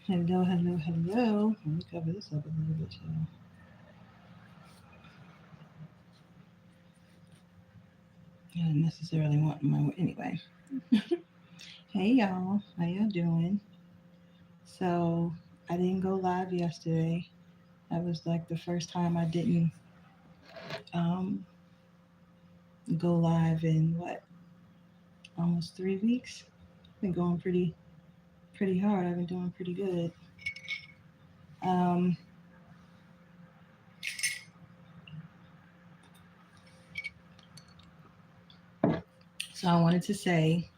Hello, hello, hello. Let me cover this up a little bit, y'all. I didn't necessarily want my anyway. Hey y'all, how y'all doing? So I didn't go live yesterday. That was like the first time I didn't um, go live in what, almost 3 weeks. Been going pretty hard. I've been doing pretty good. Um, so I wanted to say,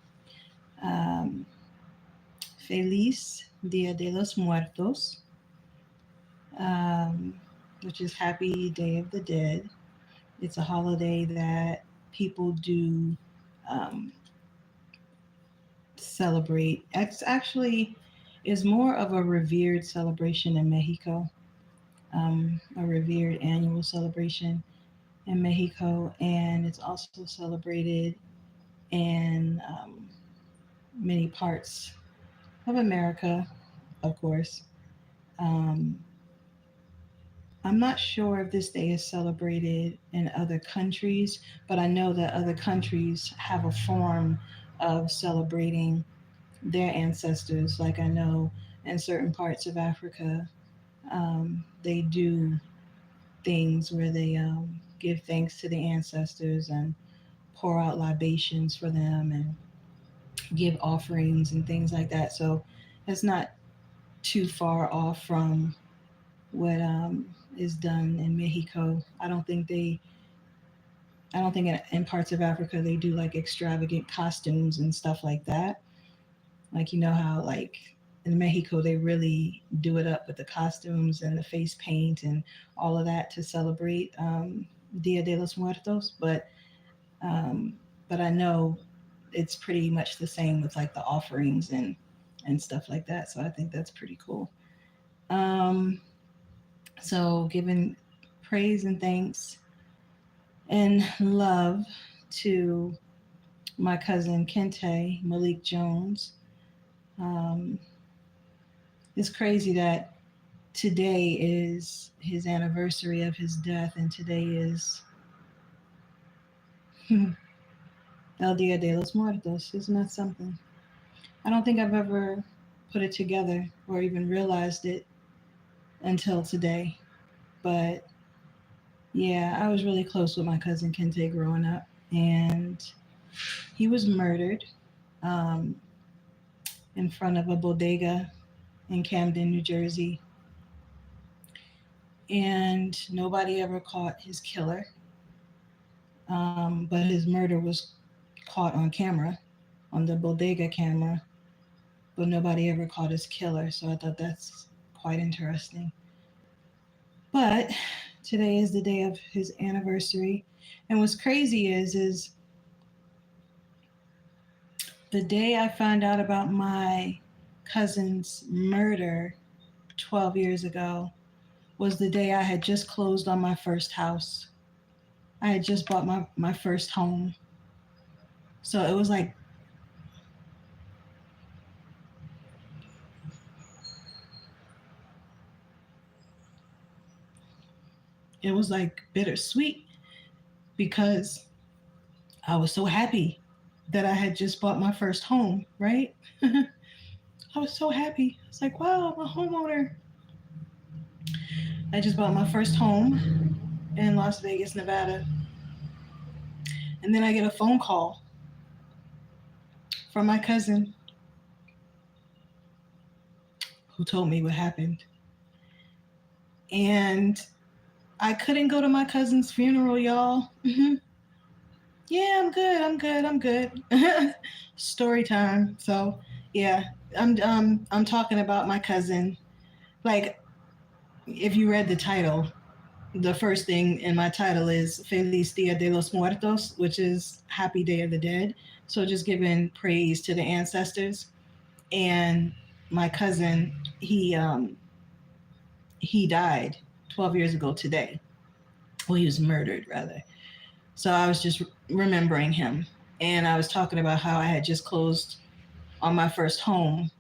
um, Feliz Dia de los Muertos, um, which is Happy Day of the Dead. It's a holiday that people do um, celebrate. It's actually is more of a revered celebration in Mexico, a revered annual celebration in Mexico, and it's also celebrated in many parts of America, of course. Um, I'm not sure if this day is celebrated in other countries, but I know that other countries have a form of celebrating their ancestors. Like I know in certain parts of Africa, they do things where they give thanks to the ancestors and pour out libations for them and give offerings and things like that. So it's not too far off from what is done in Mexico. I don't think in parts of Africa they do like extravagant costumes and stuff like that. Like you know how like in Mexico they really do it up with the costumes and the face paint and all of that to celebrate Dia de los Muertos. Um, but I know it's pretty much the same with like the offerings and stuff like that. So I think that's pretty cool. Um, so giving praise and thanks and love to my cousin Kente Malik Jones. Um, it's crazy that today is his anniversary of his death, and today is El Dia de los Muertos. Isn't that something? I don't think I've ever put it together or even realized it until today. But yeah, I was really close with my cousin Kente growing up, and he was murdered um, in front of a bodega in Camden, New Jersey, and nobody ever caught his killer. But his murder was caught on camera, on the bodega camera, but nobody ever caught his killer. So I thought that's quite interesting. But today is the day of his anniversary, and what's crazy is the day I found out about my cousin's murder 12 years ago was the day I had just closed on my first house. I had just bought my first home. So it was like bittersweet because I was so happy that I had just bought my first home, right? I was so happy. It's like, wow, I'm a homeowner. I just bought my first home in Las Vegas, Nevada. And then I get a phone call from my cousin who told me what happened. And I couldn't go to my cousin's funeral, y'all. Yeah, I'm good. I'm good. I'm good. Story time. So, yeah, I'm talking about my cousin. Like if you read the title, the first thing in my title is Feliz Dia de los Muertos, which is Happy Day of the Dead. So just giving praise to the ancestors. And my cousin, he died 12 years ago today. Well, he was murdered rather. So I was just remembering him, and I was talking about how I had just closed on my first home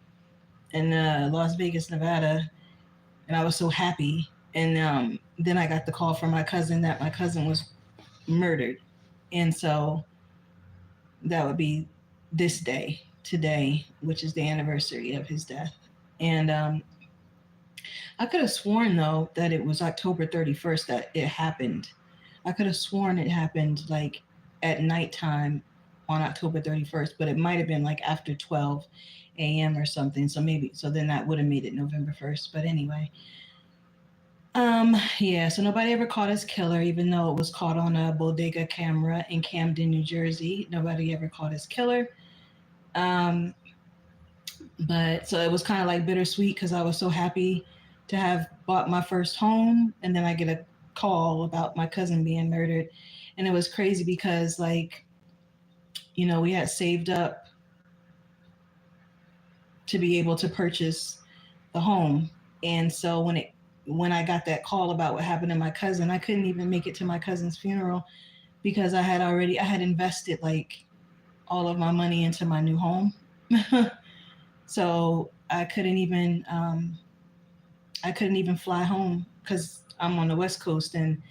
in Las Vegas, Nevada, and I was so happy. And then I got the call from my cousin that my cousin was murdered, and so that would be this day today, which is the anniversary of his death. And I could have sworn though that it was October 31st that it happened. I could have sworn it happened like at nighttime on October 31st, but it might have been like after 12 a.m. or something. So maybe so then that would have made it November 1st. But anyway, yeah, so nobody ever caught his killer, even though it was caught on a bodega camera in Camden, New Jersey. Nobody ever caught his killer. Um, but so it was kind of like bittersweet because I was so happy to have bought my first home, and then I get a call about my cousin being murdered, and it was crazy because like we had saved up to be able to purchase the home, and so when I got that call about what happened to my cousin, I couldn't even make it to my cousin's funeral because I had invested like all of my money into my new home. So I couldn't even fly home because I'm on the West Coast and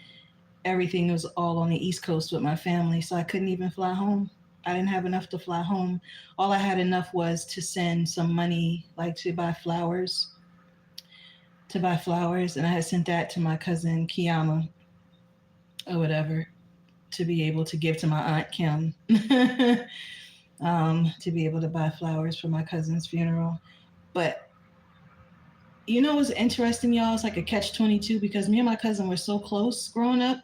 everything was all on the East Coast with my family. So I couldn't even fly home. I didn't have enough to fly home. All I had enough was to send some money, like to buy flowers, and I had sent that to my cousin Kiama or whatever to be able to give to my aunt Kim. To be able to buy flowers for my cousin's funeral. But what's interesting, y'all? It's like a catch-22 because me and my cousin were so close growing up,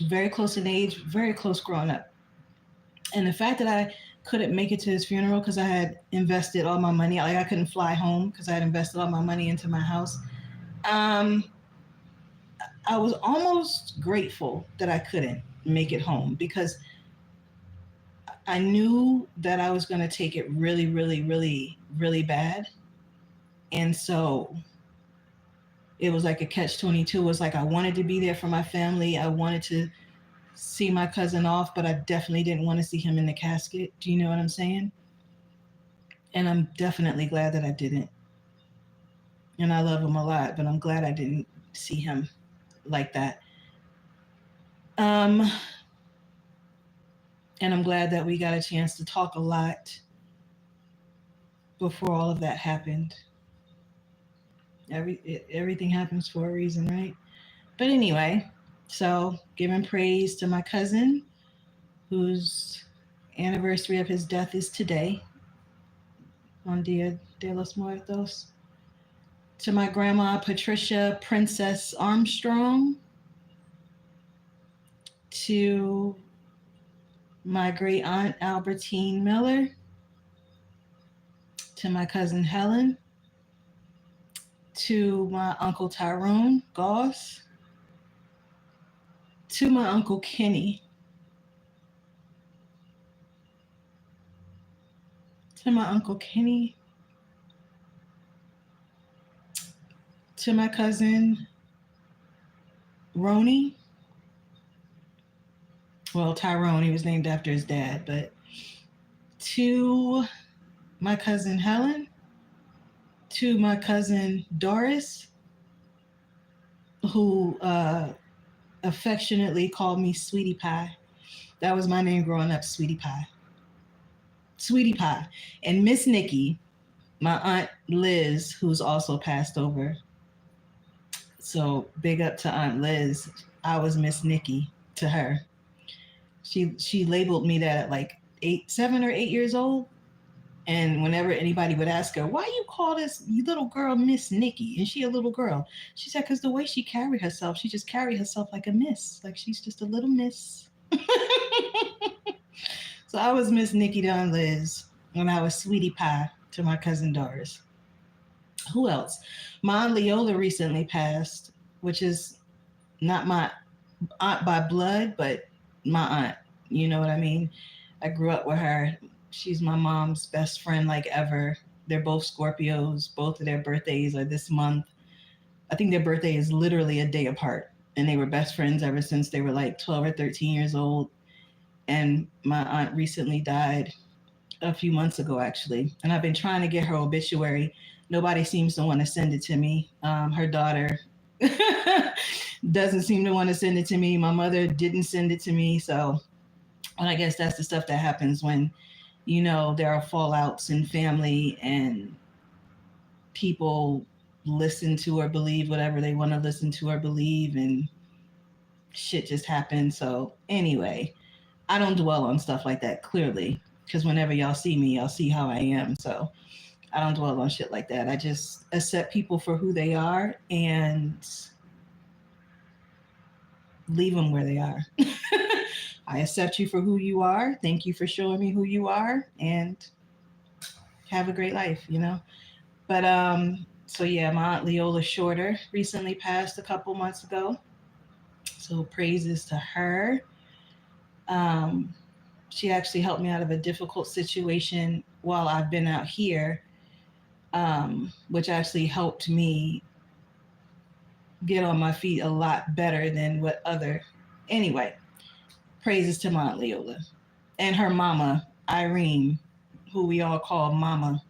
very close in age, very close growing up. And the fact that I couldn't make it to his funeral because I had invested all my money, like I couldn't fly home because I had invested all my money into my house. Um, I was almost grateful that I couldn't make it home because I knew that I was going to take it really, really, really, really bad. And so it was like a catch-22. It was like I wanted to be there for my family. I wanted to see my cousin off, but I definitely didn't want to see him in the casket. Do you know what I'm saying? And I'm definitely glad that I didn't. And I love him a lot, but I'm glad I didn't see him like that. Um, and I'm glad that we got a chance to talk a lot before all of that happened. Everything happens for a reason, right? But anyway, so giving praise to my cousin, whose anniversary of his death is today, on Dia de los Muertos. To my grandma Patricia Princess Armstrong. To my great aunt Albertine Miller. To my cousin Helen. To my uncle Tyrone Goss. To my uncle Kenny. To my uncle Kenny. To my cousin Roni. Well, Tyrone, he was named after his dad, but to my cousin Helen, to my cousin Doris, who affectionately called me Sweetie Pie. That was my name growing up, Sweetie Pie. Sweetie Pie. And Miss Nikki, my aunt Liz, who's also passed over. So big up to Aunt Liz. I was Miss Nikki to her. She labeled me that at like 7 or 8 years old. And whenever anybody would ask her, why you call this little girl Miss Nikki? And she a little girl. She said, because the way she carried herself, she just carried herself like a miss. Like she's just a little miss. So I was Miss Nikki to Aunt Liz when I was Sweetie Pie to my cousin Doris. Who else? My Aunt Leola recently passed, which is not my aunt by blood, but my aunt. You know what I mean? I grew up with her. She's my mom's best friend like ever. They're both Scorpios. Both of their birthdays are this month. I think their birthday is literally a day apart. And they were best friends ever since they were like 12 or 13 years old. And my aunt recently died a few months ago, actually. And I've been trying to get her obituary. Nobody seems to want to send it to me. Her daughter doesn't seem to want to send it to me. My mother didn't send it to me. So, and I guess that's the stuff that happens when, there are fallouts in family and people listen to or believe whatever they want to listen to or believe, and shit just happens. So, anyway, I don't dwell on stuff like that, clearly, because whenever y'all see me, y'all see how I am. So, I don't dwell on shit like that. I just accept people for who they are and leave them where they are. I accept you for who you are. Thank you for showing me who you are, and have a great life. But so yeah, my aunt Leola Shorter recently passed a couple months ago. So praises to her. Um, she actually helped me out of a difficult situation while I've been out here, which actually helped me get on my feet a lot better than what other. Anyway, praises to my aunt Leola and her mama Irene, who we all call Mama.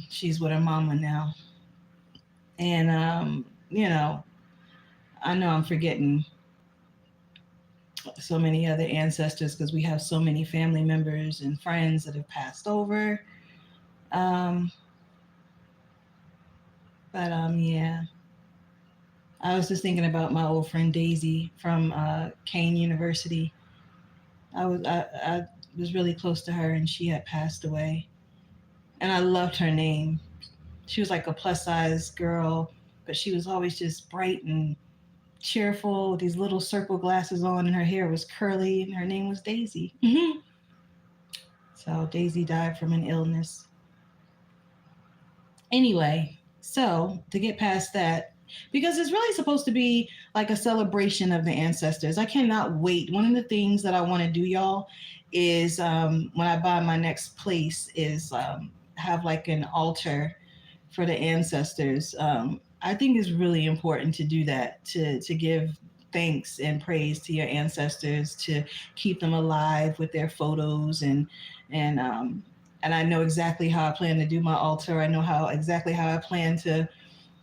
She's with her mama now, and I know I'm forgetting so many other ancestors because we have so many family members and friends that have passed over. Um, but yeah, I was just thinking about my old friend Daisy from Kane University. I was really close to her, and she had passed away, and I loved her name. She was like a plus size girl, but she was always just bright and cheerful with these little circle glasses on, and her hair was curly, and her name was Daisy. So Daisy died from an illness. Anyway, so to get past that, because it's really supposed to be like a celebration of the ancestors. I cannot wait. One of the things that I want to do, y'all, is when I buy my next place, is have like an altar for the ancestors. I think it's really important to do that, to give thanks and praise to your ancestors, to keep them alive with their photos, and and I know exactly how I plan to do my altar. I know exactly how I plan to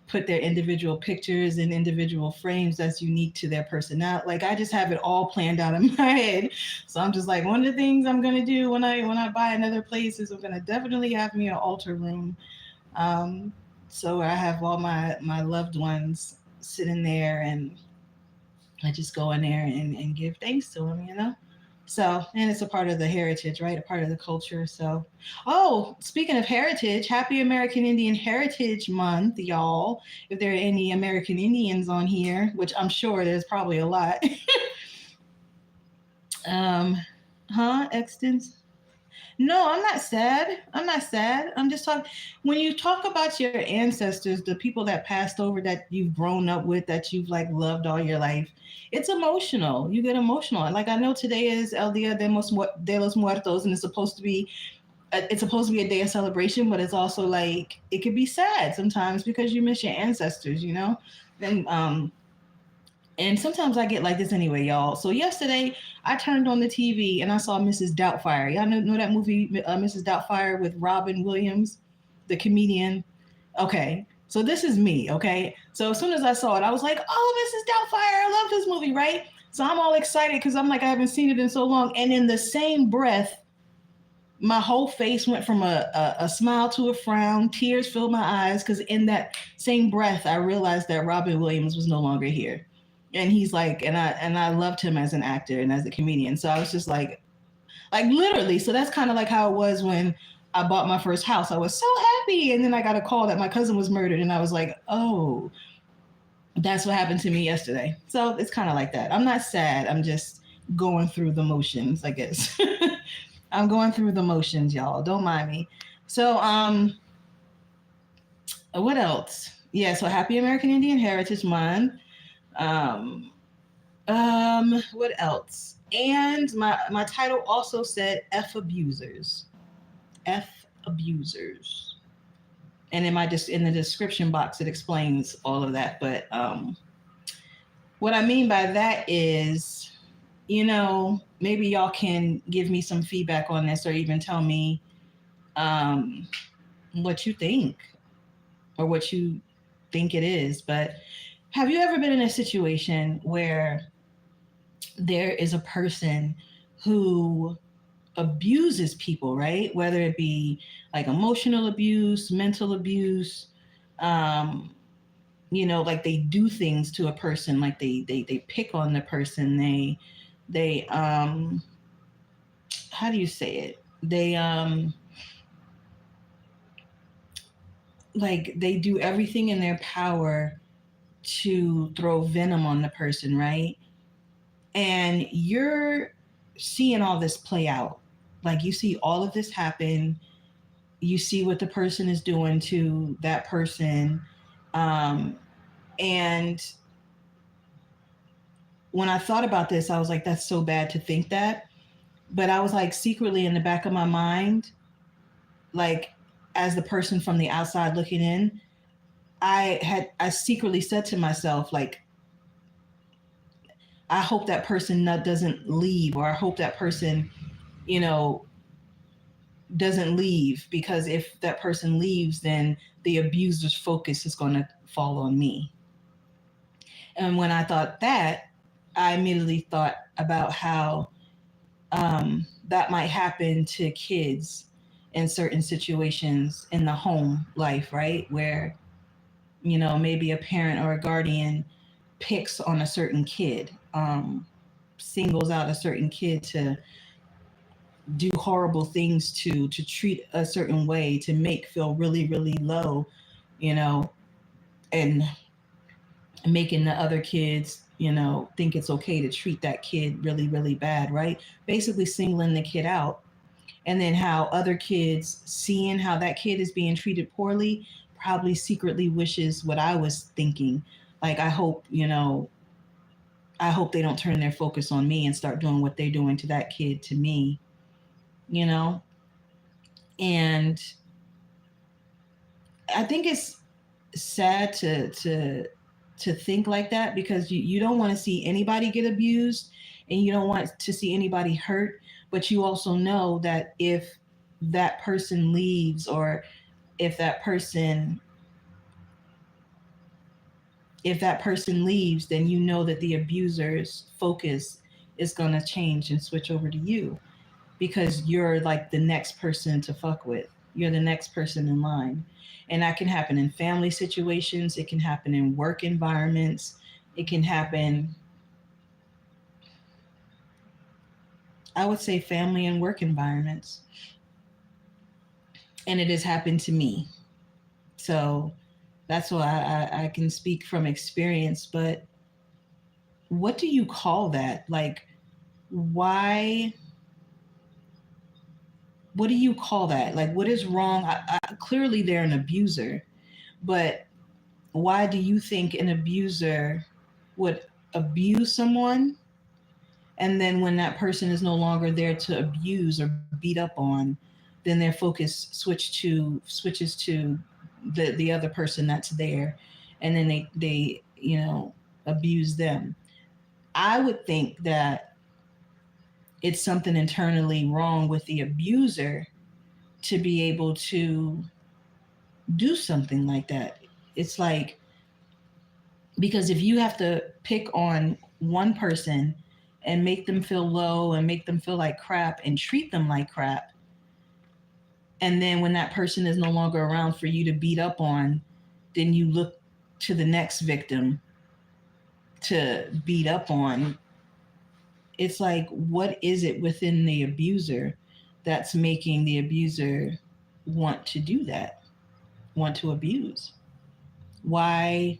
put their individual pictures in individual frames that's unique to their personality. Like, I just have it all planned out in my head. So I'm just like, one of the things I'm gonna do when I buy another place is I'm gonna definitely have me an altar room. Um, so I have all my loved ones sitting there, and I just go in there and give thanks to them. So, and it's a part of the heritage, right? A part of the culture. So, oh, speaking of heritage, happy American Indian Heritage Month, y'all. If there are any American Indians on here, which I'm sure there's probably a lot. Extens? No, I'm not sad. I'm not sad. I'm just talking. When you talk about your ancestors, the people that passed over that you've grown up with, that you've like loved all your life, it's emotional. You get emotional. Like, I know today is El Dia de los Muertos, and it's supposed to be a day of celebration, but it's also like it could be sad sometimes because you miss your ancestors. And sometimes I get like this anyway, y'all. So yesterday I turned on the TV and I saw Mrs. Doubtfire. Y'all know that movie, Mrs. Doubtfire, with Robin Williams, the comedian? Okay. So this is me, okay? So as soon as I saw it, I was like, oh, Mrs. Doubtfire, I love this movie, right? So I'm all excited because I'm like, I haven't seen it in so long. And in the same breath, my whole face went from a smile to a frown. Tears filled my eyes because in that same breath, I realized that Robin Williams was no longer here. And he's like, and I loved him as an actor and as a comedian. So I was just like literally. So that's kind of like how it was when I bought my first house. I was so happy. And then I got a call that my cousin was murdered. And I was like, oh, that's what happened to me yesterday. So it's kind of like that. I'm not sad. I'm just going through the motions, I guess. I'm going through the motions, y'all. Don't mind me. So, what else? Yeah, so happy American Indian Heritage Month. What else? And my title also said F abusers. F abusers. And in the description box, it explains all of that. But what I mean by that is, maybe y'all can give me some feedback on this or even tell me um, what you think or what you think it is. But have you ever been in a situation where there is a person who abuses people, right? Whether it be like emotional abuse, mental abuse, um, like they do things to a person, like they pick on the person, they how do you say it? They like they do everything in their power to throw venom on the person, right? And you're seeing all this play out. Like you see all of this happen. You see what the person is doing to that person. Um, and when I thought about this, I was like, that's so bad to think that. But I was like, secretly in the back of my mind, like as the person from the outside looking in, I secretly said to myself, like, I hope that person doesn't leave, or I hope that person, you know, doesn't leave, because if that person leaves, then the abuser's focus is going to fall on me. And when I thought that, I immediately thought about how that might happen to kids in certain situations in the home life, right? Where, maybe a parent or a guardian picks on a certain kid, singles out a certain kid to do horrible things to treat a certain way, to make feel really, really low, you know, and making the other kids, think it's okay to treat that kid really, really bad, right? Basically singling the kid out. And then how other kids, seeing how that kid is being treated poorly, probably secretly wishes what I was thinking. Like, I hope they don't turn their focus on me and start doing what they're doing to that kid to me, you know? And I think it's sad to think like that, because you don't want to see anybody get abused, and you don't want to see anybody hurt, but you also know that that person leaves, or if that person if that person leaves, then you know that the abuser's focus is going to change and switch over to you, because you're like the next person to fuck with. You're the next person in line. And that can happen in family situations, it can happen in work environments, it can happen, I would say, family and work environments. And it has happened to me. So that's why I can speak from experience. But what do you call that? Like, why? What do you call that? Like, what is wrong? Clearly, they're an abuser, but why do you think an abuser would abuse someone, and then when that person is no longer there to abuse or beat up on, then their focus switches to the other person that's there, and then they abuse them? I would think that it's something internally wrong with the abuser to be able to do something like that. It's like, because if you have to pick on one person and make them feel low and make them feel like crap and treat them like crap, and then when that person is no longer around for you to beat up on, then you look to the next victim to beat up on. It's like, what is it within the abuser that's making the abuser want to do that, want to abuse? Why?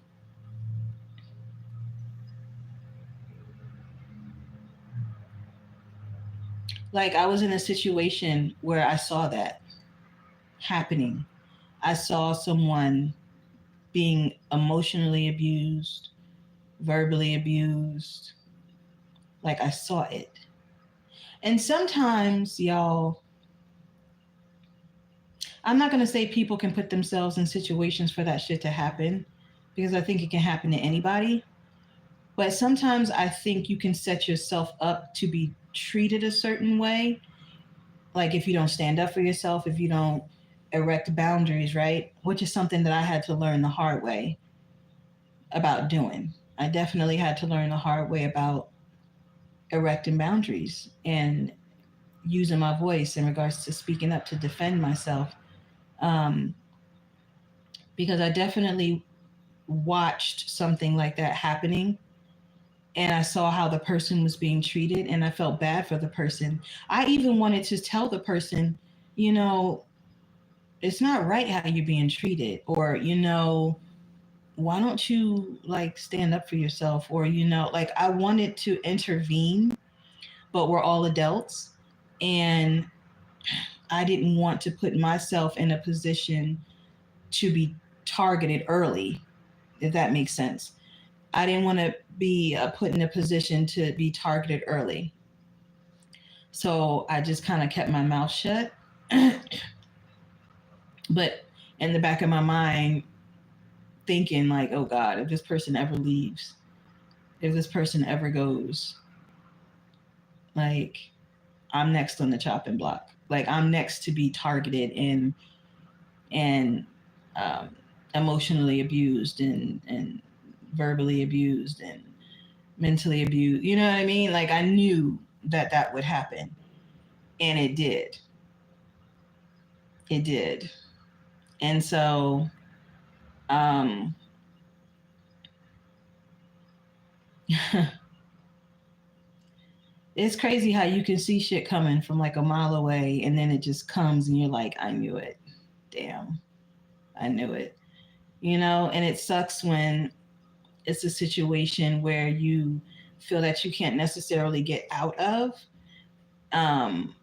Like, I was in a situation where I saw that happening. I saw someone being emotionally abused, verbally abused. Like, I saw it. And sometimes, y'all, I'm not going to say people can put themselves in situations for that shit to happen, because I think it can happen to anybody. But sometimes I think you can set yourself up to be treated a certain way. Like if you don't stand up for yourself, if you don't erect boundaries, right? Which is something that I had to learn the hard way about doing. I definitely had to learn the hard way about erecting boundaries and using my voice in regards to speaking up to defend myself. Um, because I definitely watched something like that happening, and I saw how the person was being treated and I felt bad for the person. I even wanted to tell the person, you know, it's not right how you're being treated, or, you know, why don't you like stand up for yourself, or, you know, like I wanted to intervene, but we're all adults, and I didn't want to put myself in a position to be targeted early, if that makes sense. I didn't want to be put in a position to be targeted early. So I just kind of kept my mouth shut. But in the back of my mind, thinking, like, oh God, if this person ever leaves, if this person ever goes, like, I'm next on the chopping block. Like, I'm next to be targeted and um, emotionally abused and verbally abused and mentally abused. You know what I mean? Like, I knew that that would happen, and it did. It did. And so, um, it's crazy how you can see shit coming from like a mile away, and then it just comes, and you're like, I knew it. Damn, I knew it. You know, and it sucks when it's a situation where you feel that you can't necessarily get out of. Um,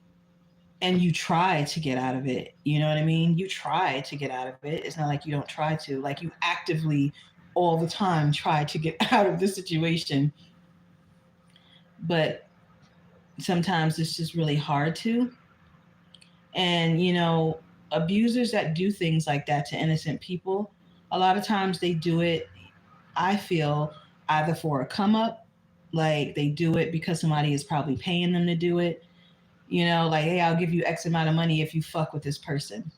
and you try to get out of it. You know what I mean? You try to get out of it. It's not like you don't try to. Like you actively all the time try to get out of the situation. But sometimes it's just really hard to. And, you know, abusers that do things like that to innocent people, a lot of times they do it, I feel, either for a come up, like they do it because somebody is probably paying them to do it. You know, like, hey, I'll give you X amount of money if you fuck with this person.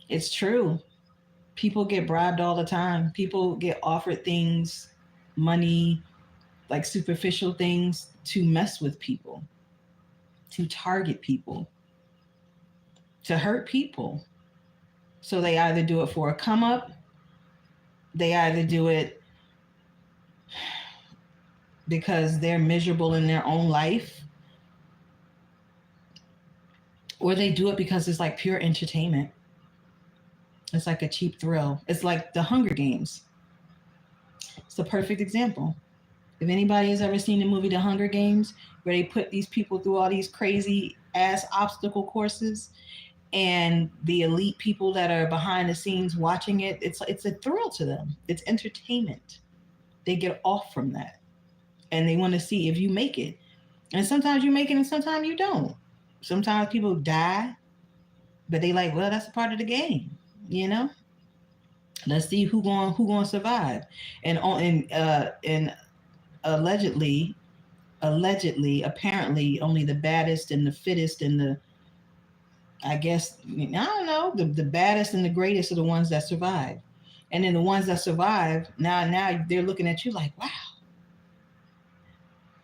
It's true. People get bribed all the time. People get offered things, money, like superficial things to mess with people, to target people, to hurt people. So they either do it for a come up, they either do it because they're miserable in their own life, or they do it because it's like pure entertainment. It's like a cheap thrill. It's like the Hunger Games. It's the perfect example. If anybody has ever seen the movie The Hunger Games, where they put these people through all these crazy ass obstacle courses, and the elite people that are behind the scenes watching it, it's a thrill to them. It's entertainment. They get off from that, and they want to see if you make it. And sometimes you make it, and sometimes you don't. Sometimes people die, but they like, well, that's a part of the game, you know. Let's see who going to survive, and allegedly, apparently, only the baddest and the fittest and the, I guess, I don't know, the baddest and the greatest are the ones that survive. And then the ones that survive, now they're looking at you like, wow,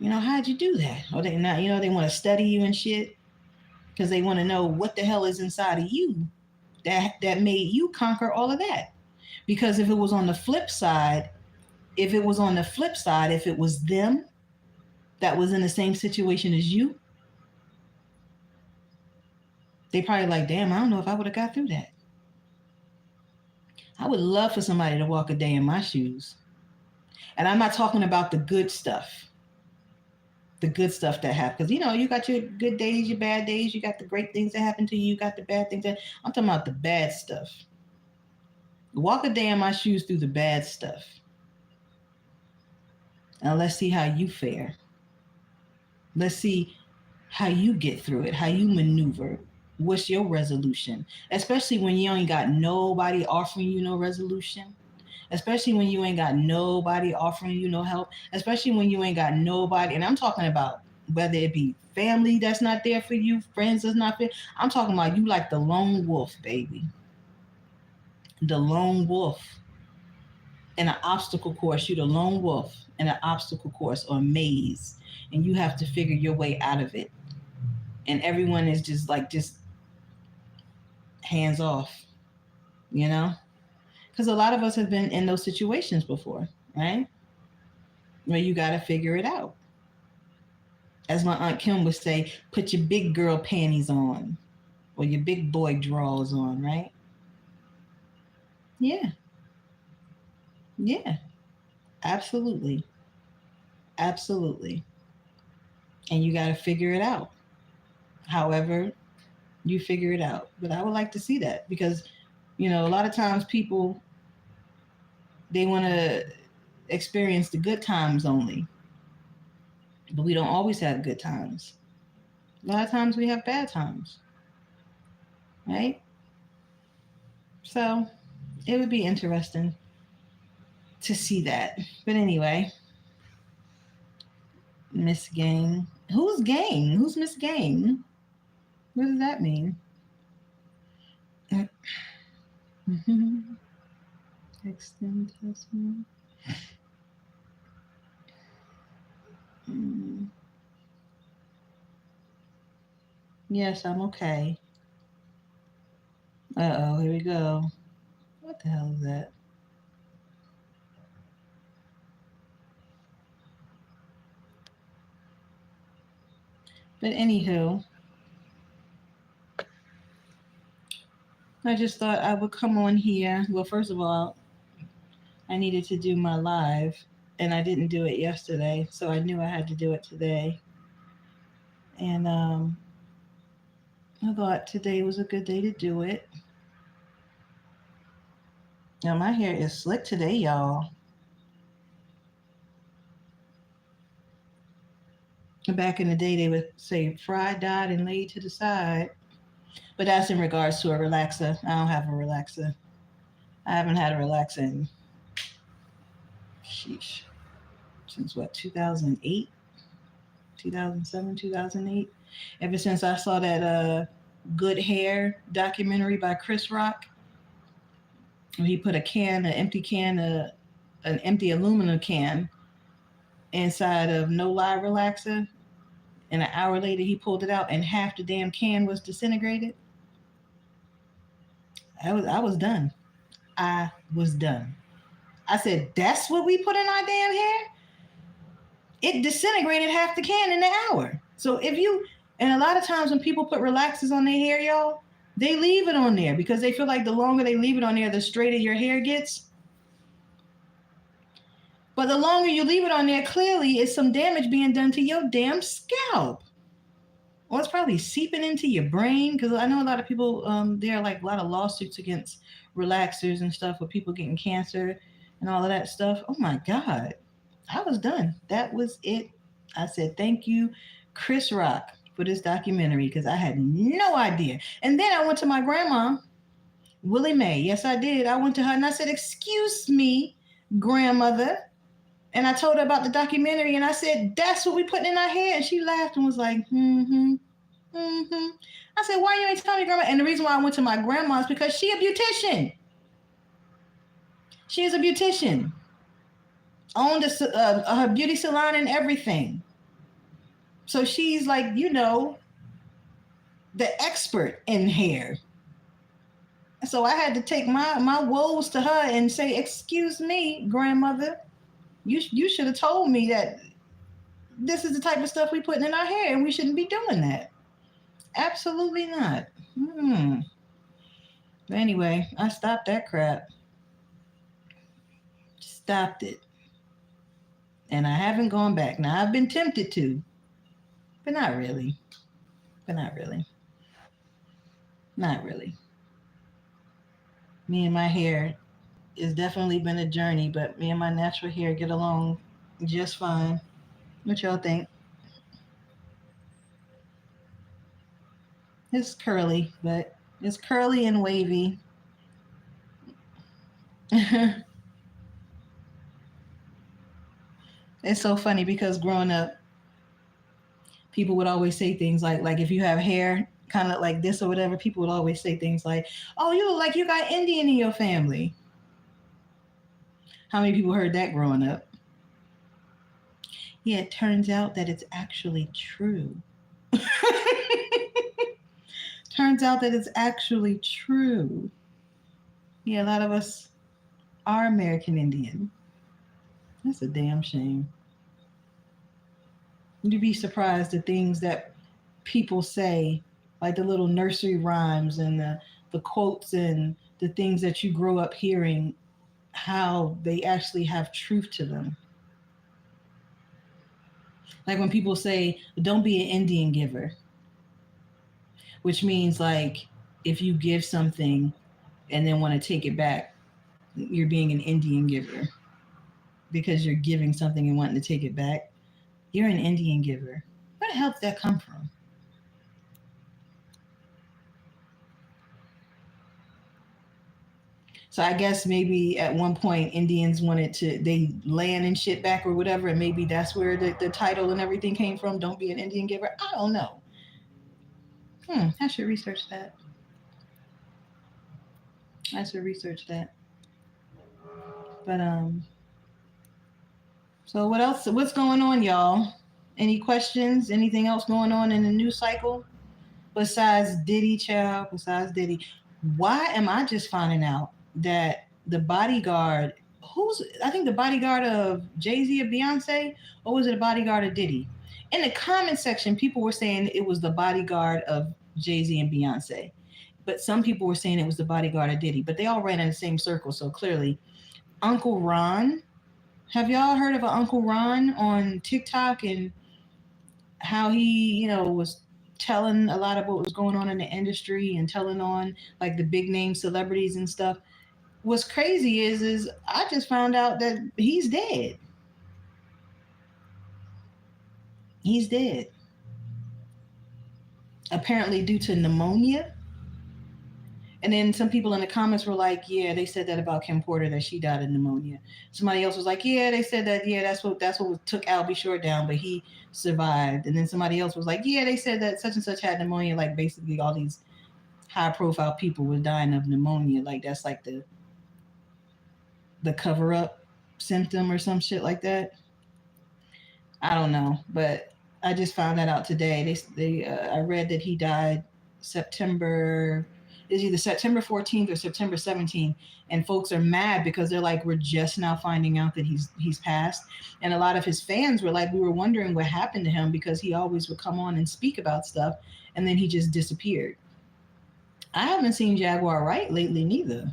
you know, how'd you do that? Or they now, you know, they want to study you and shit because they want to know what the hell is inside of you that made you conquer all of that. Because if it was on the flip side, if it was them that was in the same situation as you, they probably like, damn, I don't know if I would have got through that. I would love for somebody to walk a day in my shoes. And I'm not talking about the good stuff. The good stuff that happens. Because, you know, you got your good days, your bad days, you got the great things that happen to you, you got the bad things that, I'm talking about the bad stuff. Walk a day in my shoes through the bad stuff. And let's see how you fare. Let's see how you get through it, how you maneuver. What's your resolution? Especially when you ain't got nobody offering you no resolution. especially when you ain't got nobody offering you no help, especially when you ain't got nobody. And I'm talking about whether it be family that's not there for you, friends that's not there. I'm talking about you like the lone wolf, baby. The lone wolf in an obstacle course. You the lone wolf in an obstacle course or maze, and you have to figure your way out of it. And everyone is just hands off, you know? Because a lot of us have been in those situations before, right? Where you got to figure it out. As my Aunt Kim would say, put your big girl panties on or your big boy drawers on, right? Yeah, yeah, absolutely. Absolutely. And you got to figure it out. However, you figure it out. But I would like to see that because, a lot of times people, they want to experience the good times only, but we don't always have good times. A lot of times we have bad times, right? So it would be interesting to see that. But anyway, Miss Gang. Who's Gang? Who's Miss Gang? What does that mean? Extend testimony. Mm. Yes, I'm okay. Uh oh, here we go. What the hell is that? But anywho, I just thought I would come on here. Well, first of all, I needed to do my live, and I didn't do it yesterday, so I knew I had to do it today. And I thought today was a good day to do it. Now my hair is slick today, y'all. Back in the day, they would say fried, dyed, and laid to the side. But that's in regards to a relaxer. I don't have a relaxer. I haven't had a relaxer in, sheesh, since what, 2008, 2007, 2008. Ever since I saw that Good Hair documentary by Chris Rock, where he put an empty can, an empty aluminum can inside of No Lie Relaxer, and an hour later he pulled it out and half the damn can was disintegrated. I was done. I was done. I said, that's what we put in our damn hair? It disintegrated half the can in an hour. So and a lot of times when people put relaxers on their hair, y'all, they leave it on there because they feel like the longer they leave it on there, the straighter your hair gets. But the longer you leave it on there, clearly it's some damage being done to your damn scalp. Well, it's probably seeping into your brain because I know a lot of people, there are like a lot of lawsuits against relaxers and stuff with people getting cancer and all of that stuff. Oh my God. I was done. That was it. I said, thank you, Chris Rock, for this documentary because I had no idea. And then I went to my grandma, Willie Mae. Yes, I did. I went to her and I said, excuse me, grandmother. And I told her about the documentary and I said, that's what we put in our hair. And she laughed and was like, mm-hmm. Mm-hmm. I said, why you ain't telling me, grandma? And the reason why I went to my grandma is because she a beautician. She is a beautician. Owned her beauty salon and everything. So she's like, the expert in hair. So I had to take my woes to her and say, excuse me, grandmother, you should have told me that this is the type of stuff we put in our hair and we shouldn't be doing that. Absolutely not. But anyway, I stopped that crap. Stopped it. And I haven't gone back. Now I've been tempted to, but not really. But not really. Not really. Me and my hair, it's definitely been a journey, but me and my natural hair get along just fine. What y'all think? It's curly, but it's curly and wavy. It's so funny because growing up, people would always say things like if you have hair kind of like this or whatever, people would always say things like, "Oh, you look like you got Indian in your family." How many people heard that growing up? Yeah, it turns out that it's actually true. Turns out that it's actually true. Yeah, a lot of us are American Indian. That's a damn shame. You'd be surprised the things that people say, like the little nursery rhymes and the quotes and the things that you grow up hearing, how they actually have truth to them. Like when people say, don't be an Indian giver, which means like if you give something and then want to take it back, you're being an Indian giver because you're giving something and wanting to take it back. You're an Indian giver. Where the hell did that come from? So I guess maybe at one point Indians wanted to they land and shit back or whatever, and maybe that's where the title and everything came from. Don't be an Indian giver. I don't know. I should research that. I should research that. But so what else? What's going on, y'all? Any questions? Anything else going on in the news cycle besides Diddy, child? Besides Diddy, why am I just finding out that the bodyguard? Who's? I think the bodyguard of Jay Z or Beyonce, or was it a bodyguard of Diddy? In the comment section, people were saying it was the bodyguard of Jay Z and Beyonce, but some people were saying it was the bodyguard of Diddy. But they all ran in the same circle, so clearly, Uncle Ron. Have y'all heard of an Uncle Ron on TikTok and how he, was telling a lot of what was going on in the industry and telling on like the big name celebrities and stuff? What's crazy is I just found out that he's dead. He's dead. Apparently due to pneumonia. And then some people in the comments were like, "Yeah, they said that about Kim Porter that she died of pneumonia." Somebody else was like, "Yeah, they said that. Yeah, that's what took Albie Short down, but he survived." And then somebody else was like, "Yeah, they said that such and such had pneumonia." Like basically, all these high-profile people were dying of pneumonia. Like that's like the cover-up symptom or some shit like that. I don't know, but I just found that out today. I read that he died September is either September 14th or September 17th, and folks are mad because they're like, we're just now finding out that he's passed, and a lot of his fans were like, we were wondering what happened to him because he always would come on and speak about stuff, and then he just disappeared. I haven't seen Jaguar Wright lately neither.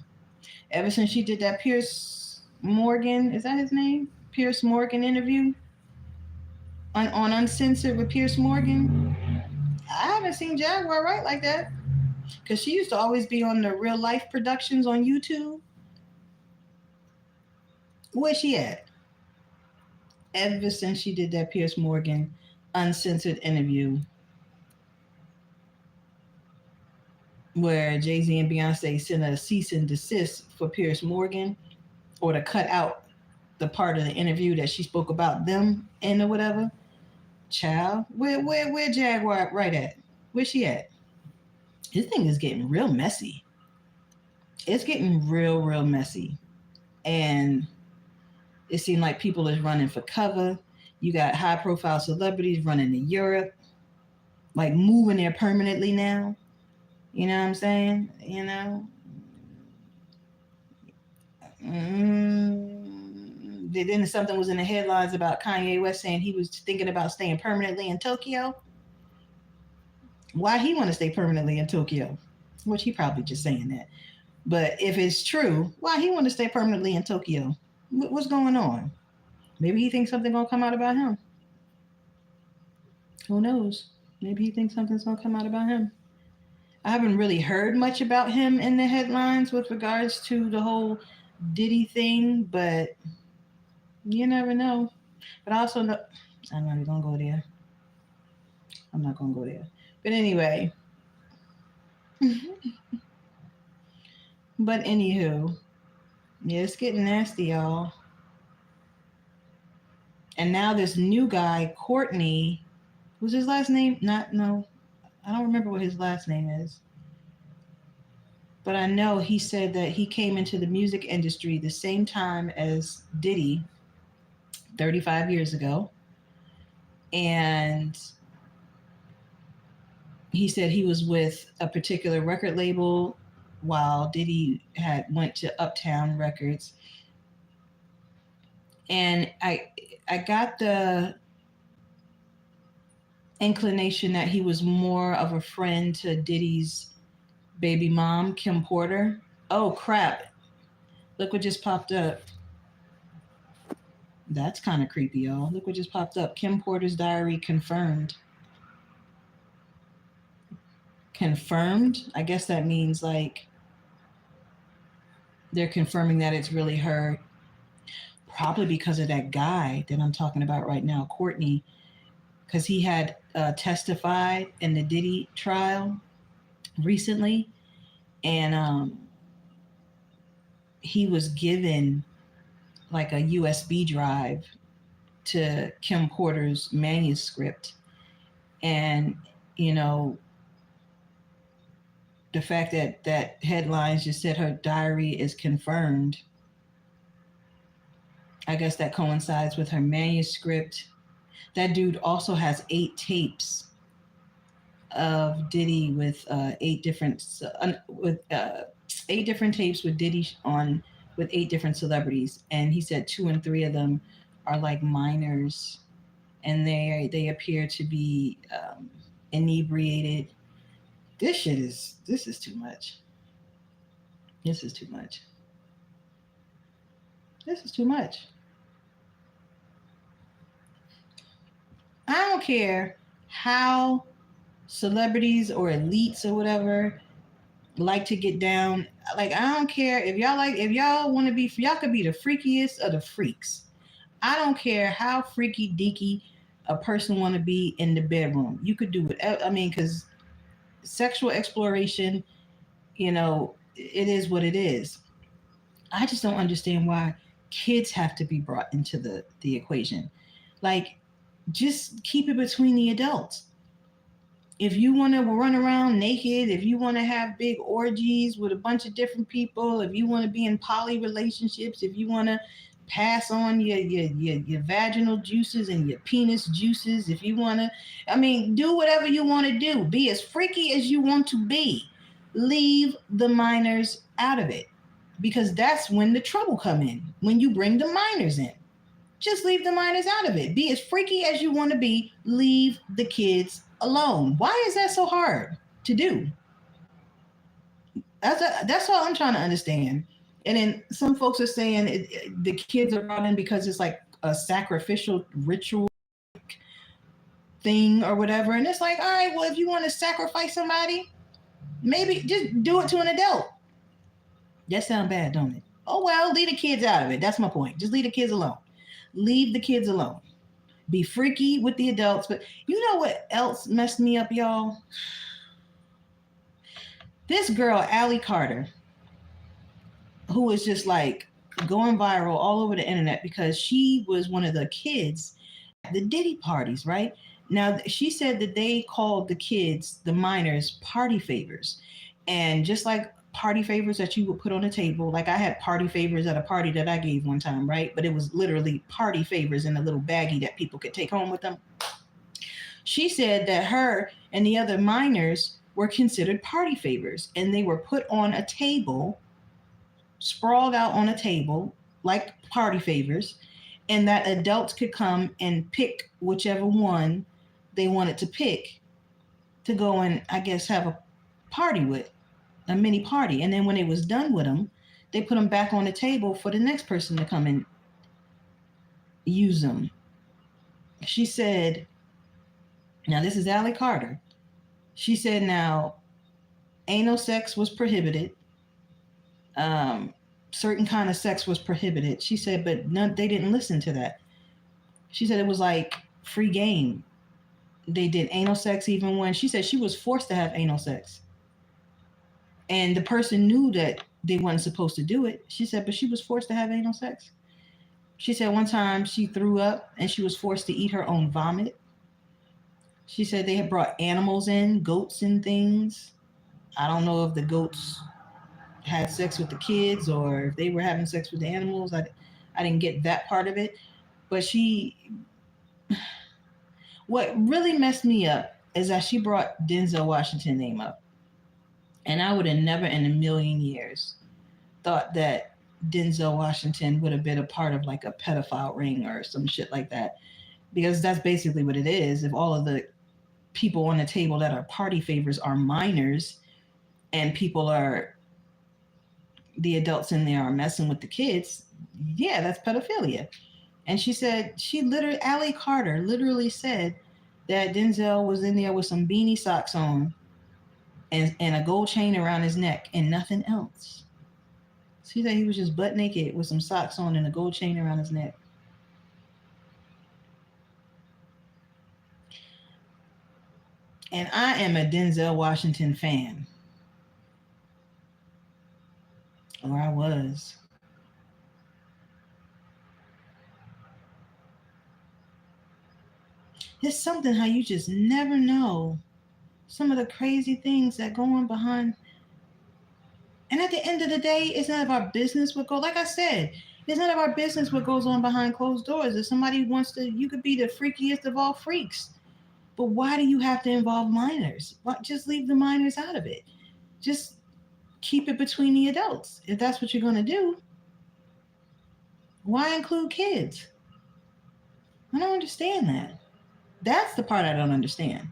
Ever since she did that Pierce Morgan, is that his name? Pierce Morgan interview on Uncensored with Pierce Morgan. I haven't seen Jaguar Wright like that because she used to always be on the real life productions on YouTube. Where's she at? Ever since she did that Pierce Morgan Uncensored interview where Jay Z and Beyonce sent a cease and desist for Pierce Morgan or to cut out the part of the interview that she spoke about them in or whatever. Child, where Jaguar Wright at? Where's she at? This thing is getting real messy. It's getting real messy. And it seemed like people is running for cover. You got high profile celebrities running to Europe, like moving there permanently now. You know what I'm saying? Then something was in the headlines about Kanye West saying he was thinking about staying permanently in Tokyo. Why he want to stay permanently in Tokyo? Which he probably just saying that. But if it's true, why he want to stay permanently in Tokyo? What's going on? Maybe he thinks something gonna come out about him. Who knows? Maybe he thinks something's gonna come out about him. I haven't really heard much about him in the headlines with regards to the whole Diddy thing, but you never know. But I also know I'm not even gonna go there. I'm not gonna go there. But anyway. But anywho, yeah, it's getting nasty, y'all. And now this new guy, Courtney, who's his last name? Not, no, I don't remember what his last name is. But I know he said that he came into the music industry the same time as Diddy, 35 years ago. And he said he was with a particular record label while Diddy had went to Uptown Records. And I got the inclination that he was more of a friend to Diddy's baby mom, Kim Porter. Oh crap. Look what just popped up. That's kind of creepy, y'all. Look what just popped up. Kim Porter's diary confirmed. Confirmed? I guess that means like they're confirming that it's really her. Probably because of that guy that I'm talking about right now, Courtney, because he had testified in the Diddy trial recently, and he was given like a USB drive to Kim Porter's manuscript. And, you know, the fact that that headlines just said her diary is confirmed, I guess that coincides with her manuscript. That dude also has 8 tapes of Diddy with 8 different with 8 different tapes with Diddy on with 8 different celebrities, and he said 2 and 3 of them are like minors, and they appear to be inebriated. This is too much. This is too much. This is too much. I don't care how celebrities or elites or whatever like to get down. Like, I don't care if y'all want to be, y'all could be the freakiest of the freaks. I don't care how freaky deaky a person want to be in the bedroom. You could do whatever. I mean, because sexual exploration, you know, it is what it is. I just don't understand why kids have to be brought into the equation. Like, just keep it between the adults. If you want to run around naked, if you want to have big orgies with a bunch of different people, if you want to be in poly relationships, if you want to pass on your vaginal juices and your penis juices, if you want to, I mean, do whatever you want to do. Be as freaky as you want to be. Leave the minors out of it, because that's when the trouble come in, when you bring the minors in. Just leave the minors out of it. Be as freaky as you want to be. Leave the kids alone. Why is that so hard to do? That's all I'm trying to understand. And then some folks are saying the kids are brought in because it's like a sacrificial ritual thing or whatever. And it's like, all right, well, if you want to sacrifice somebody, maybe just do it to an adult. That sounds bad, don't it? Oh, well, leave the kids out of it. That's my point. Just leave the kids alone. Leave the kids alone. Be freaky with the adults. But you know what else messed me up, y'all? This girl, Allie Carter, who was just like going viral all over the internet because she was one of the kids at the Diddy parties, right? Now, she said that they called the kids, the minors, party favors. And just like party favors that you would put on a table, like I had party favors at a party that I gave one time, right? But it was literally party favors in a little baggie that people could take home with them. She said that her and the other minors were considered party favors, and they were put on a table, sprawled out on a table like party favors, and that adults could come and pick whichever one they wanted to pick to go and, I guess, have a party with, a mini party. And then when it was done with them, they put them back on the table for the next person to come and use them. She said, now this is Allie Carter. She said, now, anal sex was prohibited. Certain kind of sex was prohibited. She said, but they didn't listen to that. She said it was like free game. They did anal sex even when she said she was forced to have anal sex. And the person knew that they weren't supposed to do it. She said, but she was forced to have anal sex. She said one time she threw up and she was forced to eat her own vomit. She said they had brought animals in, goats and things. I don't know if the goats had sex with the kids or if they were having sex with the animals. I didn't get that part of it. But what really messed me up is that she brought Denzel Washington name up. And I would have never in a million years thought that Denzel Washington would have been a part of like a pedophile ring or some shit like that. Because that's basically what it is. If all of the people on the table that are party favors are minors and the adults in there are messing with the kids, yeah, that's pedophilia. And Allie Carter literally said that Denzel was in there with some beanie socks on and a gold chain around his neck and nothing else. She said he was just butt naked with some socks on and a gold chain around his neck. And I am a Denzel Washington fan. Or I was. It's something how you just never know some of the crazy things that go on behind. And at the end of the day, it's none of our business what goes. Like I said, it's none of our business what goes on behind closed doors. If somebody wants to, you could be the freakiest of all freaks. But why do you have to involve minors? Why, just leave the minors out of it. Just keep it between the adults. If that's what you're going to do, why include kids? I don't understand that. That's the part I don't understand.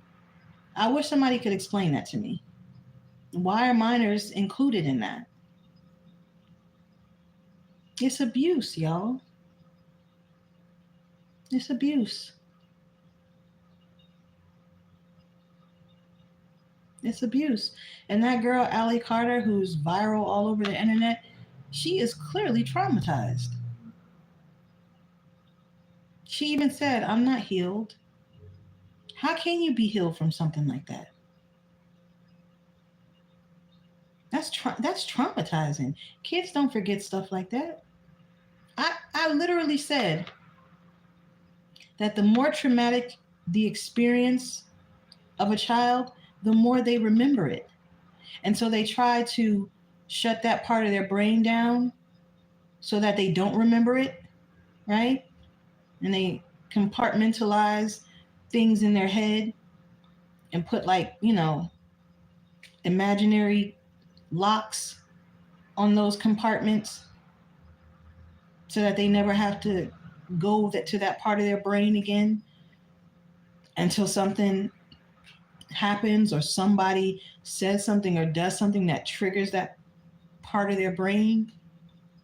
I wish somebody could explain that to me. Why are minors included in that? It's abuse, y'all. It's abuse. It's abuse. And that girl, Allie Carter, who's viral all over the internet, she is clearly traumatized. She even said, I'm not healed. How can you be healed from something like that? That's traumatizing. Kids don't forget stuff like that. I literally said that the more traumatic the experience of a child, the more they remember it. And so they try to shut that part of their brain down so that they don't remember it, right? And they compartmentalize things in their head and put imaginary locks on those compartments so that they never have to go to that part of their brain again until something happens or somebody says something or does something that triggers that part of their brain,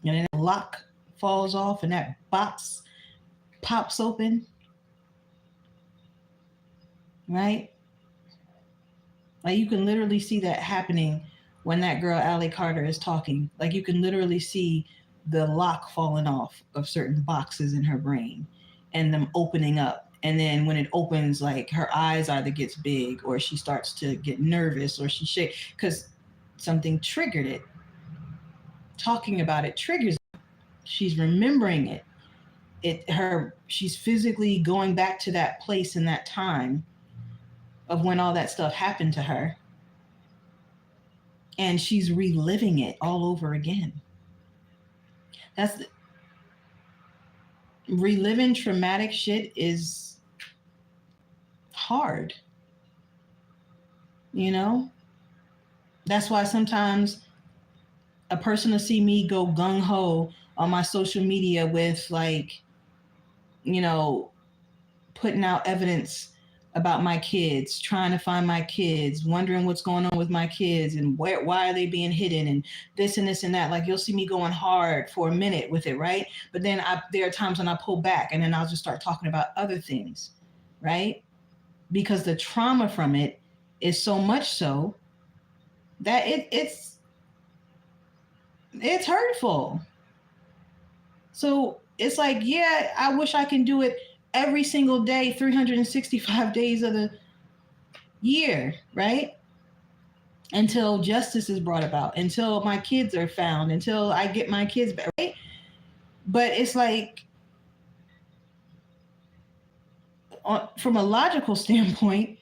and then the lock falls off and that box pops open, right? Like you can literally see that happening when that girl Allie Carter is talking. Like you can literally see the lock falling off of certain boxes in her brain and them opening up. And then when it opens, like her eyes either gets big or she starts to get nervous or she shakes because something triggered it. Talking about it triggers it. She's remembering it. She's physically going back to that place in that time of when all that stuff happened to her. And she's reliving it all over again. Reliving traumatic shit is hard. You know? That's why sometimes a person will see me go gung-ho on my social media with putting out evidence about my kids, trying to find my kids, wondering what's going on with my kids and why are they being hidden and this and this and that. Like you'll see me going hard for a minute with it, right? But then there are times when I pull back and then I'll just start talking about other things, right? Because the trauma from it is so much so that it's hurtful. So it's like, yeah, I wish I can do it every single day, 365 days of the year, right? Until justice is brought about, until my kids are found, until I get my kids back, right? But it's like, from a logical standpoint,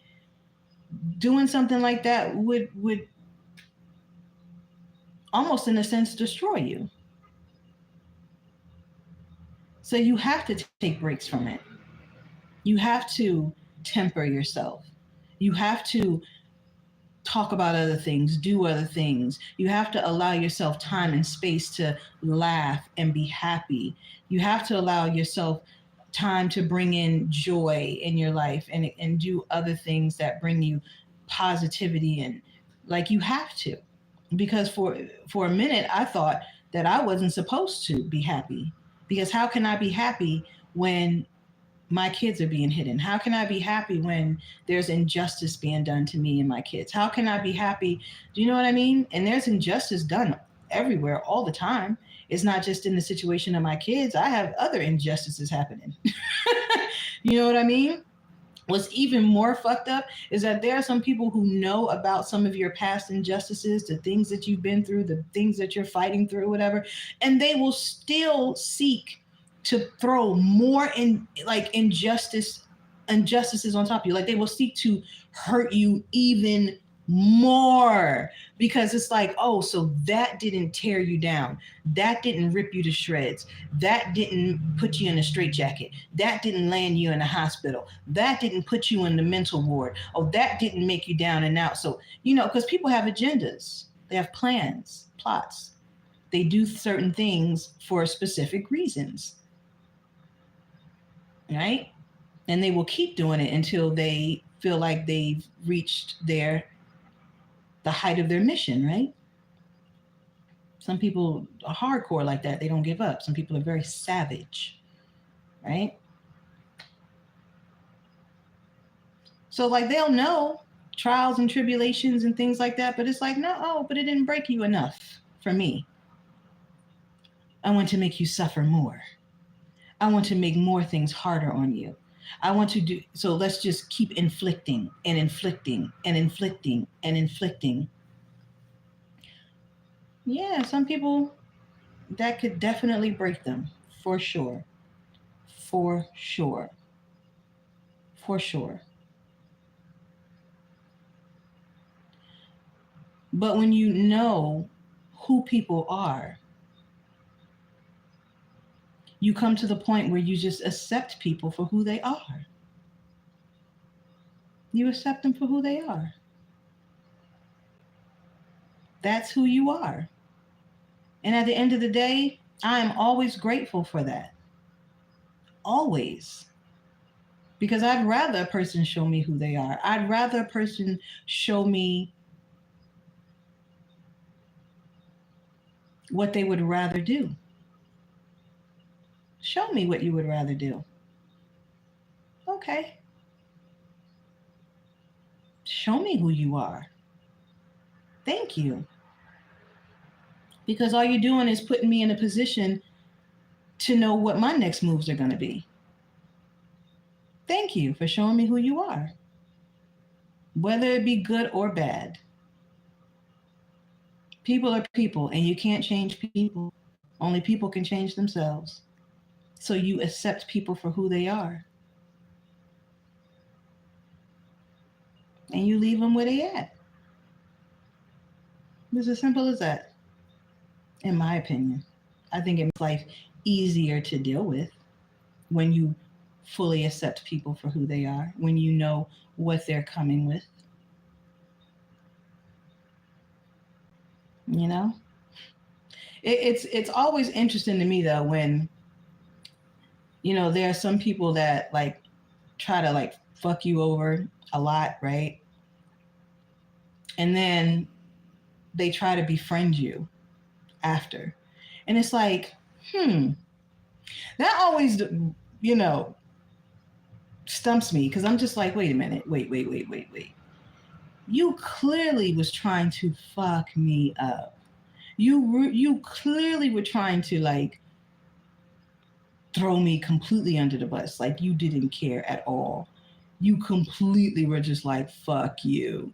doing something like that would almost in a sense destroy you. So you have to take breaks from it. You have to temper yourself. You have to talk about other things, do other things. You have to allow yourself time and space to laugh and be happy. You have to allow yourself time to bring in joy in your life and do other things that bring you positivity, and like you have to. Because for a minute I thought that I wasn't supposed to be happy. Because how can I be happy when my kids are being hidden? How can I be happy when there's injustice being done to me and my kids? How can I be happy? Do you know what I mean? And there's injustice done everywhere all the time. It's not just in the situation of my kids. I have other injustices happening. You know what I mean? What's even more fucked up is that there are some people who know about some of your past injustices, the things that you've been through, the things that you're fighting through, whatever, and they will still seek to throw more in like injustices on top of you. Like they will seek to hurt you even more, because it's like, oh, so that didn't tear you down, that didn't rip you to shreds, that didn't put you in a straitjacket, that didn't land you in a hospital, that didn't put you in the mental ward, oh, that didn't make you down and out. So, you know, because people have agendas, they have plans, plots, they do certain things for specific reasons, right? And they will keep doing it until they feel like they've reached the height of their mission, right? Some people are hardcore like that. They don't give up. Some people are very savage, right? So like they'll know trials and tribulations and things like that, but it's like, no, oh, but it didn't break you enough for me. I want to make you suffer more. I want to make more things harder on you. I want to do, so let's just keep inflicting and inflicting and inflicting and inflicting. Yeah, some people, that could definitely break them, for sure. For sure. For sure. But when you know who people are, you come to the point where you just accept people for who they are. You accept them for who they are. That's who you are. And at the end of the day, I am always grateful for that. Always. Because I'd rather a person show me who they are. I'd rather a person show me what they would rather do. Show me what you would rather do. Okay. Show me who you are. Thank you. Because all you're doing is putting me in a position to know what my next moves are going to be. Thank you for showing me who you are, whether it be good or bad. People are people, and you can't change people. Only people can change themselves. So you accept people for who they are. And you leave them where they at. It's as simple as that, in my opinion. I think it makes life easier to deal with when you fully accept people for who they are, when you know what they're coming with. You know? It's always interesting to me though when, you know, there are some people that like try to like fuck you over a lot, right? And then they try to befriend you after. And it's like, that always, you know, stumps me, because I'm just like, wait a minute, wait. You clearly was trying to fuck me up. You clearly were trying to like throw me completely under the bus. Like you didn't care at all. You completely were just like, fuck you.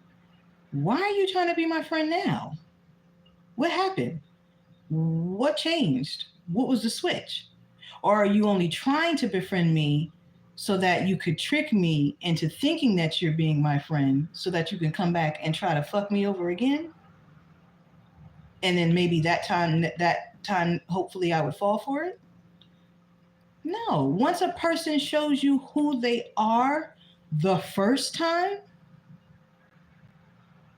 Why are you trying to be my friend now? What happened? What changed? What was the switch? Or are you only trying to befriend me so that you could trick me into thinking that you're being my friend so that you can come back and try to fuck me over again. And then maybe that time, hopefully I would fall for it. No, once a person shows you who they are the first time,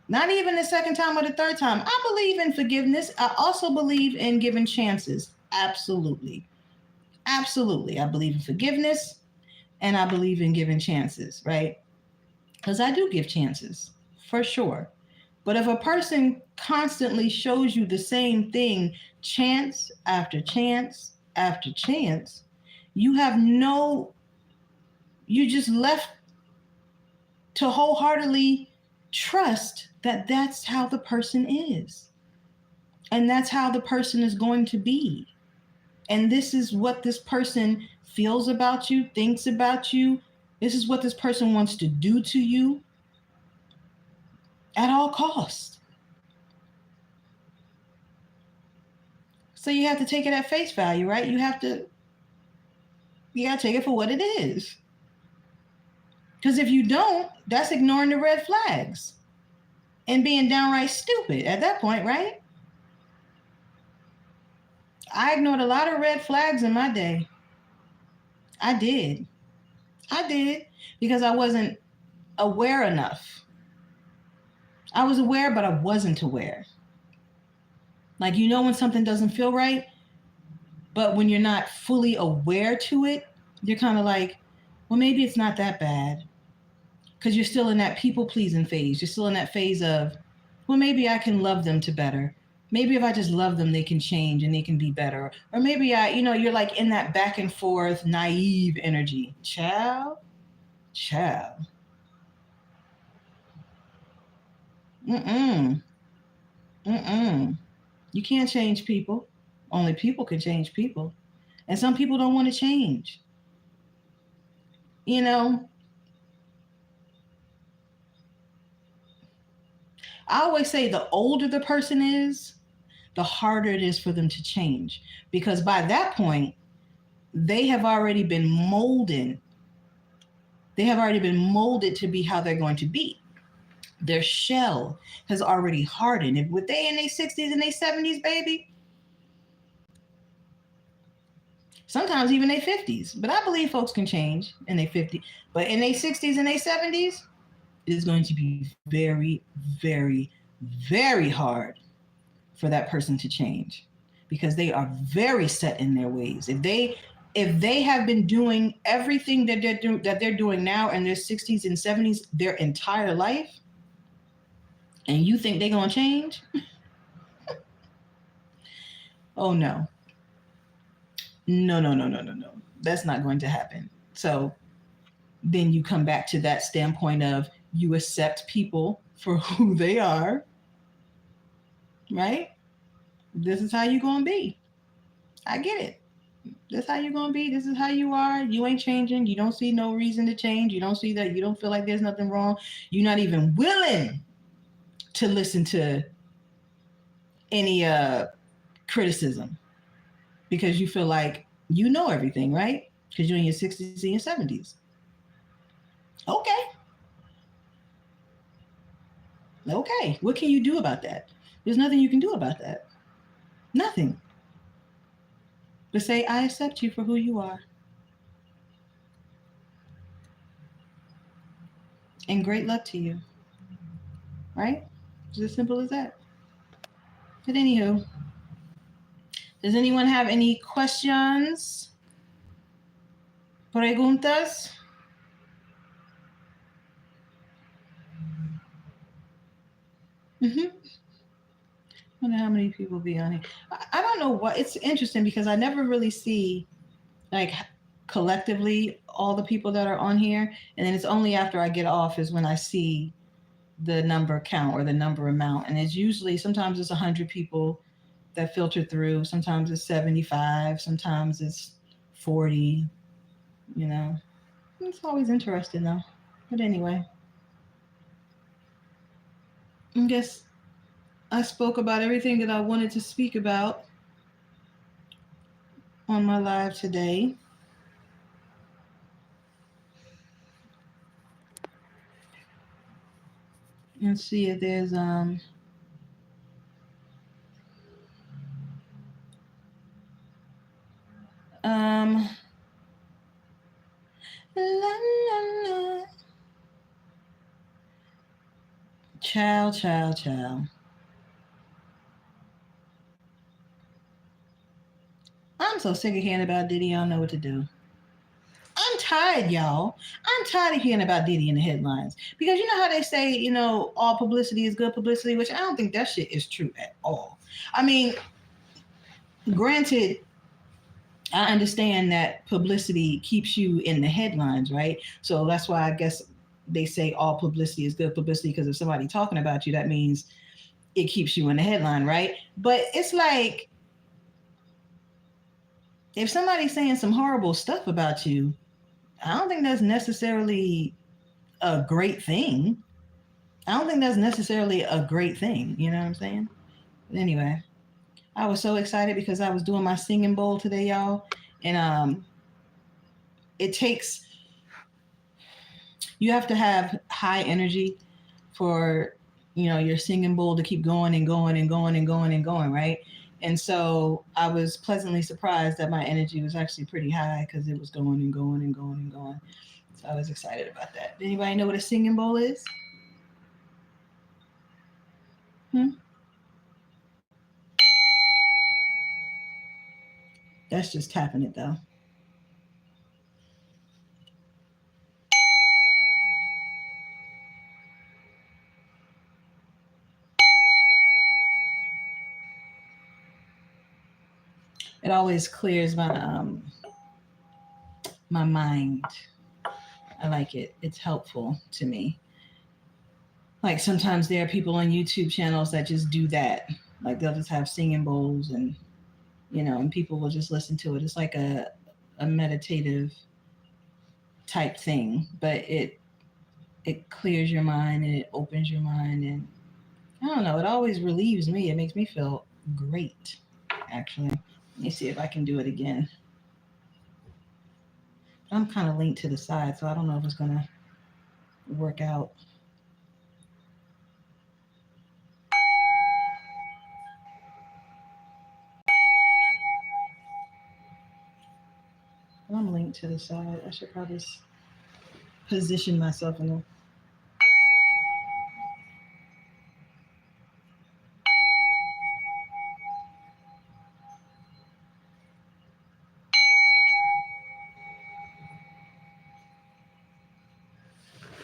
not even the second time or the third time, I believe in forgiveness. I also believe in giving chances. Absolutely. Absolutely. I believe in forgiveness and I believe in giving chances, right? Because I do give chances for sure. But if a person constantly shows you the same thing, chance after chance after chance, you have no, you just left to wholeheartedly trust that that's how the person is. And that's how the person is going to be. And this is what this person feels about you, thinks about you. This is what this person wants to do to you at all costs. So you have to take it at face value, right? You gotta take it for what it is. Because if you don't, that's ignoring the red flags and being downright stupid at that point, right? I ignored a lot of red flags in my day. I did. Because I wasn't aware enough. I was aware, but I wasn't aware. Like, you know, when something doesn't feel right, but when you're not fully aware to it, you're kind of like, well, maybe it's not that bad. Because you're still in that people pleasing phase. You're still in that phase of, well, maybe I can love them to better. Maybe if I just love them, they can change and they can be better. Or maybe you're like in that back and forth, naive energy. Child. Mm-mm. Mm-mm. You can't change people. Only people can change people. And some people don't want to change. You know, I always say the older the person is, the harder it is for them to change. Because by that point, they have already been molded. They have already been molded to be how they're going to be. Their shell has already hardened. If they in their 60s and their 70s, baby, sometimes even their 50s. But I believe folks can change in their 50s. But in their 60s and their 70s, it is going to be very, very, very hard for that person to change because they are very set in their ways. If they have been doing everything that they're doing now in their 60s and 70s their entire life, and you think they're gonna change? Oh no. No. That's not going to happen. So then you come back to that standpoint of you accept people for who they are, right? This is how you're gonna be. I get it. This is how you're gonna be. This is how you are. You ain't changing. You don't see no reason to change. You don't see that. You don't feel like there's nothing wrong. You're not even willing to listen to any criticism because you feel like you know everything, right? Because you're in your 60s and your 70s. Okay. Okay. What can you do about that? There's nothing you can do about that. Nothing. But say, I accept you for who you are. And great luck to you. Right? It's as simple as that. But anywho, does anyone have any questions? Preguntas? Mm-hmm. I wonder how many people be on here. I don't know what. It's interesting because I never really see like collectively all the people that are on here, and then it's only after I get off is when I see the number count or the number amount, and it's usually sometimes it's 100 people that filter through, sometimes it's 75, sometimes it's 40. You know, it's always interesting though. But anyway, I guess I spoke about everything that I wanted to speak about on my live today. Let's see if there's um la la la. Child. I'm so sick of hearing about Diddy. I don't know what to do. I'm tired, y'all. I'm tired of hearing about Diddy in the headlines because you know how they say, all publicity is good publicity, which I don't think that shit is true at all. I mean, granted, I understand that publicity keeps you in the headlines, right? So that's why I guess they say all publicity is good publicity because if somebody talking about you, that means it keeps you in the headline, right? But it's like if somebody's saying some horrible stuff about you, I don't think that's necessarily a great thing. I don't think that's necessarily a great thing. You know what I'm saying? But anyway, I was so excited because I was doing my singing bowl today, y'all. And it takes, you have to have high energy for, your singing bowl to keep going and going and going and going and going, right? And so I was pleasantly surprised that my energy was actually pretty high because it was going and going and going and going. So I was excited about that. Did anybody know what a singing bowl is? That's just tapping it though. It always clears my mind. I like it. It's helpful to me. Like sometimes there are people on YouTube channels that just do that. Like they'll just have singing bowls and people will just listen to it. It's like a meditative type thing, but it clears your mind and it opens your mind and I don't know, it always relieves me. It makes me feel great, actually. Let me see if I can do it again. I'm kind of linked to the side, so I don't know if it's gonna work out. I'm linked to the side. I should probably position myself in a.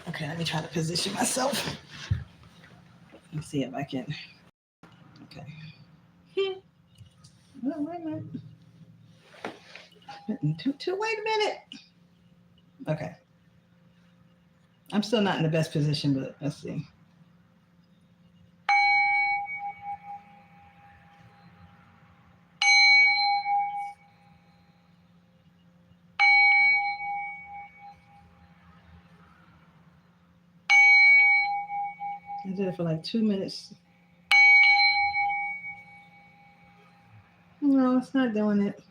Okay, let me try to position myself. Let's see if I can. Okay. Oh, wait a minute. Wait a minute. Okay. I'm still not in the best position, but let's see. I did it for like 2 minutes. No, it's not doing it.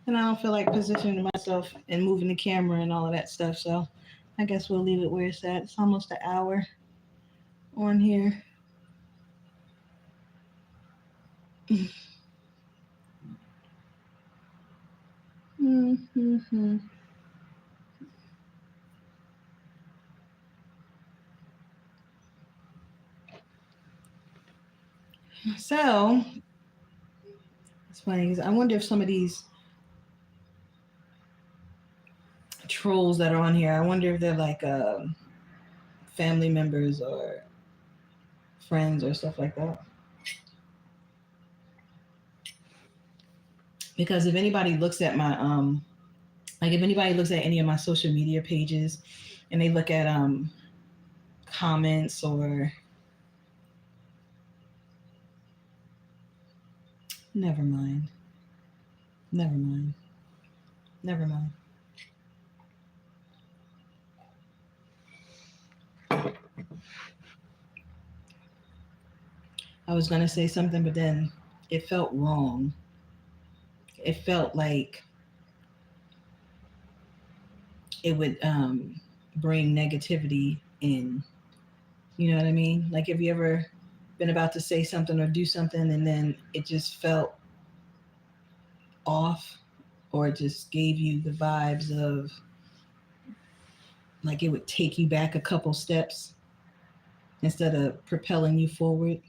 And I don't feel like positioning myself and moving the camera and all of that stuff. So I guess we'll leave it where it's at. It's almost an hour on here. Mm-hmm. So it's funny because I wonder if some of these trolls that are on here, I wonder if they're like family members or friends or stuff like that. Because if anybody looks at my like if anybody looks at any of my social media pages and they look at comments or never mind. Never mind. Never mind. I was gonna say something, but then it felt wrong. It felt like it would bring negativity in. You know what I mean? Like, have you ever been about to say something or do something and then it just felt off, or it just gave you the vibes of like it would take you back a couple steps instead of propelling you forward?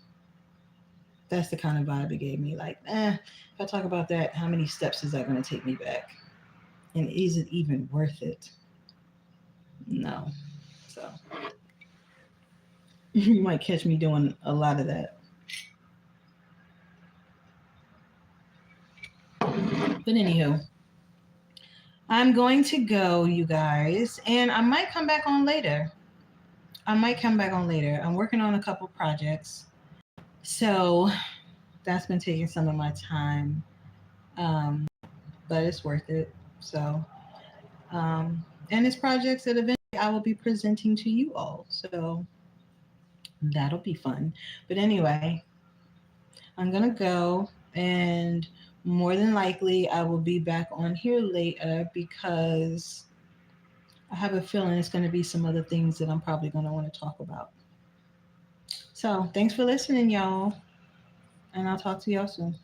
That's the kind of vibe it gave me. Like, if I talk about that, how many steps is that going to take me back? And is it even worth it? No. So you might catch me doing a lot of that. But anywho, I'm going to go, you guys, and I might come back on later. I'm working on a couple projects. So that's been taking some of my time. Um, but it's worth it. So, and it's projects that eventually I will be presenting to you all. So that'll be fun. But anyway, I'm going to go, and more than likely I will be back on here later because I have a feeling it's going to be some other things that I'm probably going to want to talk about. So thanks for listening, y'all. And I'll talk to y'all soon.